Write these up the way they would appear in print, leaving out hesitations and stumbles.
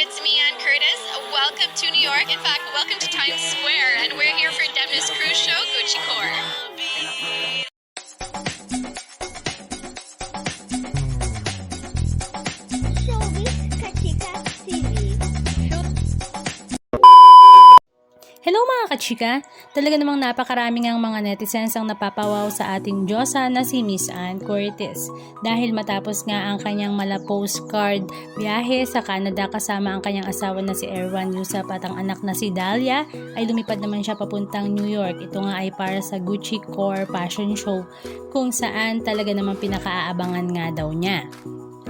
it's me, Ann Curtis. Welcome to New York. In fact, welcome to Times Square. And we're here for Demna's cruise show, Gucci Core. Showbiz Kachika TV. Hello mga kachika! Talaga namang napakaraming ang mga netizens ang napapawaw sa ating Diyosa na si Miss Ann Curtis. Dahil matapos nga ang kanyang mala postcard biyahe sa Canada kasama ang kanyang asawa na si Erwan Yusap at ang anak na si Dahlia, ay lumipad naman siya papuntang New York. Ito nga ay para sa Gucci Core Fashion Show kung saan talaga namang pinakaaabangan nga daw niya.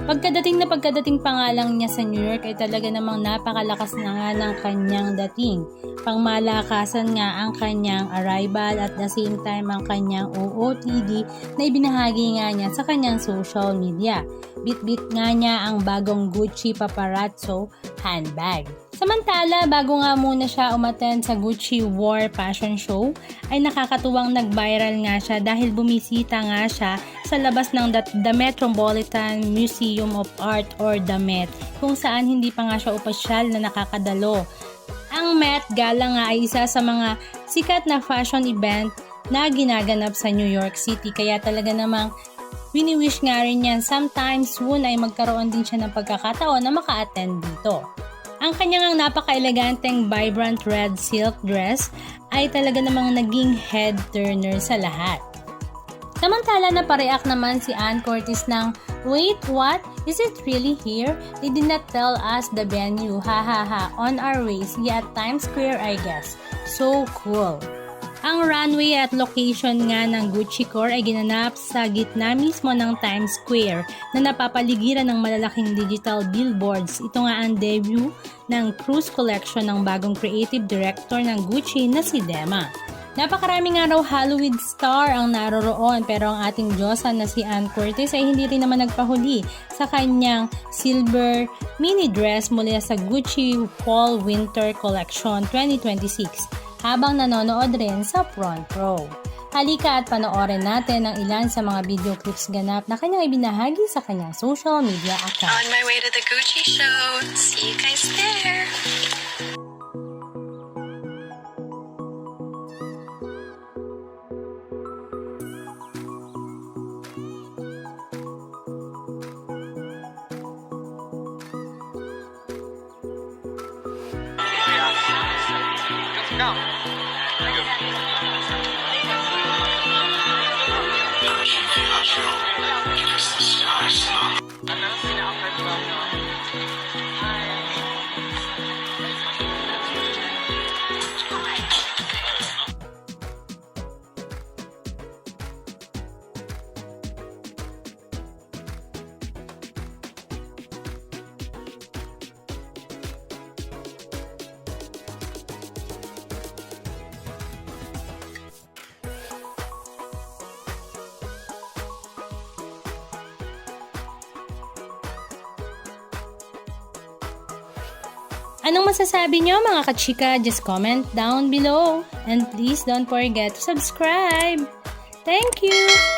Pagkadating pa nga lang niya sa New York ay talaga namang napakalakas na nga ng kanyang dating. Pangmalakasan nga ang kanyang arrival at the same time ang kanyang OOTD na ibinahagi nga niya sa kanyang social media. Bit-bit nga niya ang bagong Gucci Paparazzo handbag. Samantala, bago nga muna siya umattend sa Gucci War Fashion Show, ay nakakatuwang nag-viral nga siya dahil bumisita nga siya sa labas ng The Metropolitan Museum of Art or the Met, kung saan hindi pa nga siya opisyal na nakakadalo. Ang Met Gala nga ay isa sa mga sikat na fashion event na ginaganap sa New York City, kaya talaga namang wini-wish nga rin yan sometime soon ay magkaroon din siya ng pagkakataon na maka-attend dito. Ang kanyang napaka-eleganteng vibrant red silk dress ay talaga namang naging head turner sa lahat. Samantala na pareact naman si Ann Curtis ng, "Wait, what? Is it really here? They did not tell us the venue, ha ha ha, on our way, see at Times Square I guess. So cool." Ang runway at location nga ng Gucci Core ay ginanap sa gitna mismo ng Times Square na napapaligiran ng malalaking digital billboards. Ito nga ang debut ng cruise collection ng bagong creative director ng Gucci na si Demna. Napakarami nga raw Hollywood star ang naroroon, pero ang ating Diyosa na si Ann Curtis ay hindi rin naman nagpahuli sa kanyang silver mini dress mula sa Gucci Fall Winter Collection 2026 habang nanonood rin sa front row. Halika at panoorin natin ang ilan sa mga video clips ganap na kanyang ibinahagi sa kanyang social media account. On my way to the Gucci show. See you guys there. No. Anong masasabi nyo mga kachika? Just comment down below. And please don't forget to subscribe. Thank you!